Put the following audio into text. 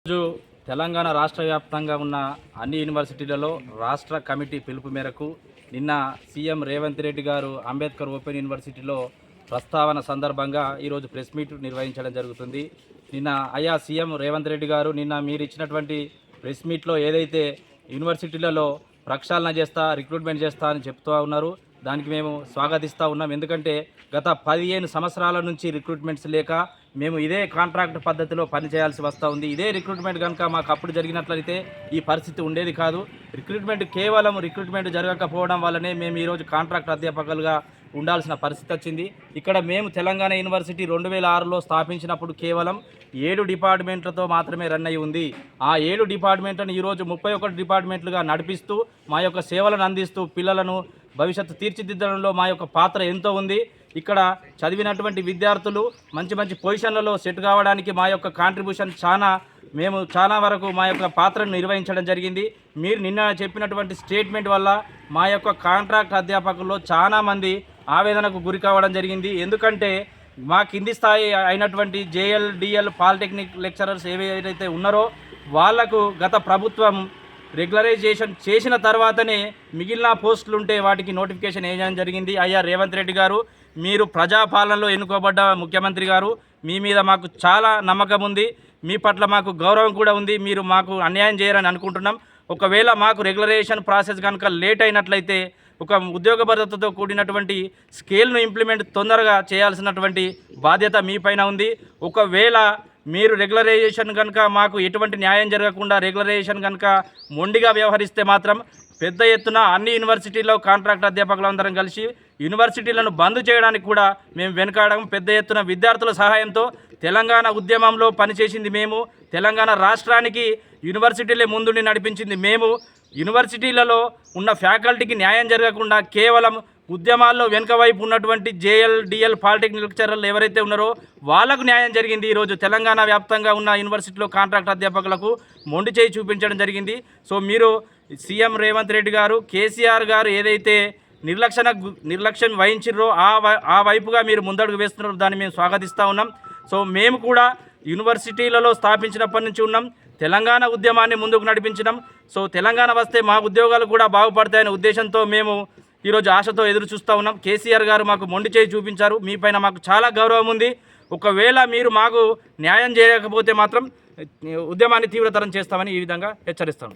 రోజు తెలంగాణ రాష్ట్ర వ్యాప్తంగా ఉన్న అన్ని యూనివర్సిటీలలో రాష్ట్ర కమిటీ పిలుపు మేరకు నిన్న సీఎం రేవంత్ రెడ్డి గారు అంబేద్కర్ ఓపెన్ యూనివర్సిటీలో ప్రస్తావన సందర్భంగా ఈరోజు ప్రెస్ మీట్ నిర్వహించడం జరుగుతుంది. నిన్న అయ్యా సీఎం రేవంత్ రెడ్డి గారు నిన్న మీరు ఇచ్చినటువంటి ప్రెస్ మీట్లో ఏదైతే యూనివర్సిటీలలో ప్రక్షాళన చేస్తా రిక్రూట్మెంట్ చేస్తా అని చెప్తూ ఉన్నారు, దానికి మేము స్వాగతిస్తూ ఉన్నాం. ఎందుకంటే గత 15 సంవత్సరాల నుంచి రిక్రూట్మెంట్స్ లేక మేము ఇదే కాంట్రాక్ట్ పద్ధతిలో పనిచేయాల్సి వస్తూ ఉంది. ఇదే రిక్రూట్మెంట్ కనుక మాకు అప్పుడు జరిగినట్లయితే ఈ పరిస్థితి ఉండేది కాదు. కేవలం రిక్రూట్మెంట్ జరగకపోవడం వల్లనే మేము ఈరోజు కాంట్రాక్ట్ అధ్యాపకులుగా ఉండాల్సిన పరిస్థితి వచ్చింది. ఇక్కడ మేము తెలంగాణ యూనివర్సిటీ 2006లో స్థాపించినప్పుడు కేవలం 7 డిపార్ట్మెంట్లతో మాత్రమే రన్ అయి ఉంది. ఆ 7 డిపార్ట్మెంట్లను ఈరోజు 31 డిపార్ట్మెంట్లుగా నడిపిస్తూ మా యొక్క సేవలను అందిస్తూ పిల్లలను భవిష్యత్తు తీర్చిదిద్దడంలో మా యొక్క పాత్ర ఎంతో ఉంది. ఇక్కడ చదివినటువంటి విద్యార్థులు మంచి పొజిషన్లలో సెట్ కావడానికి మా యొక్క కాంట్రిబ్యూషన్ మేము చాలా వరకు మా యొక్క పాత్రను నిర్వహించడం జరిగింది. మీరు నిన్న చెప్పినటువంటి స్టేట్మెంట్ వల్ల మా యొక్క కాంట్రాక్ట్ అధ్యాపకుల్లో చాలామంది ఆవేదనకు గురి కావడం జరిగింది. ఎందుకంటే మా కింది స్థాయి అయినటువంటి జేఎల్ డిఎల్ పాలిటెక్నిక్ లెక్చరర్స్ ఏవైతే ఉన్నారో వాళ్లకు గత ప్రభుత్వం రెగ్యులరైజేషన్ చేసిన తర్వాతనే మిగిలిన పోస్టులు ఉంటే వాటికి నోటిఫికేషన్ వేయడం జరిగింది. అయ్యా రేవంత్ రెడ్డి గారు, మీరు ప్రజాపాలనలో ఎన్నుకోబడ్డ ముఖ్యమంత్రి గారు, మీ మీద మాకు చాలా నమ్మకం ఉంది, మీ పట్ల మాకు గౌరవం కూడా ఉంది. మీరు మాకు అన్యాయం చేయరని అనుకుంటున్నాం. ఒకవేళ మాకు రెగ్యులరైజేషన్ ప్రాసెస్ కనుక లేట్ అయినట్లయితే ఒక ఉద్యోగ భద్రతతో కూడినటువంటి స్కేల్ను ఇంప్లిమెంట్ తొందరగా చేయాల్సినటువంటి బాధ్యత మీ పైన ఉంది. ఒకవేళ మీరు రెగ్యులరైజేషన్ కనుక మాకు ఎటువంటి న్యాయం జరగకుండా రెగ్యులరైజేషన్ కనుక మొండిగా వ్యవహరిస్తే మాత్రం పెద్ద ఎత్తున అన్ని యూనివర్సిటీల్లో కాంట్రాక్ట్ అధ్యాపకులందరం కలిసి యూనివర్సిటీలను బంద్ చేయడానికి కూడా మేము వెనుకాడడం. పెద్ద ఎత్తున విద్యార్థుల సహాయంతో తెలంగాణ ఉద్యమంలో పనిచేసింది మేము, తెలంగాణ రాష్ట్రానికి యూనివర్సిటీలే ముందుండి నడిపించింది మేము. యూనివర్సిటీలలో ఉన్న ఫ్యాకల్టీకి న్యాయం జరగకుండా కేవలం ఉద్యమాల్లో వెనుక వైపు ఉన్నటువంటి జేఎల్ డిఎల్ పాలిటెక్నిక్ లెక్చరర్లు ఎవరైతే ఉన్నారో వాళ్లకు న్యాయం జరిగింది. ఈరోజు తెలంగాణ వ్యాప్తంగా ఉన్న యూనివర్సిటీలో కాంట్రాక్ట్ అధ్యాపకులకు మొండి చేయి చూపించడం జరిగింది. సో మీరు సీఎం రేవంత్ రెడ్డి గారు, కేసీఆర్ గారు ఏదైతే నిర్లక్ష్యం వహించారో ఆ వైపుగా మీరు ముందడుగు వేస్తున్నారో దాన్ని మేము స్వాగతిస్తూ ఉన్నాం. సో మేము కూడా యూనివర్సిటీలలో స్థాపించినప్పటి నుంచి ఉన్నాం, తెలంగాణ ఉద్యమాన్ని ముందుకు నడిపించడం. సో తెలంగాణ వస్తే మా ఉద్యోగాలు కూడా బాగుపడతాయనే ఉద్దేశంతో మేము ఈరోజు ఆశతో ఎదురు చూస్తూ ఉన్నాం. కేసీఆర్ గారు మాకు మొండి చేయి చూపించారు, మీపైన మాకు చాలా గౌరవం ఉంది. ఒకవేళ మీరు మాకు న్యాయం చేయకపోతే మాత్రం ఉద్యమాన్ని తీవ్రతరం చేస్తామని ఈ విధంగా హెచ్చరిస్తాం.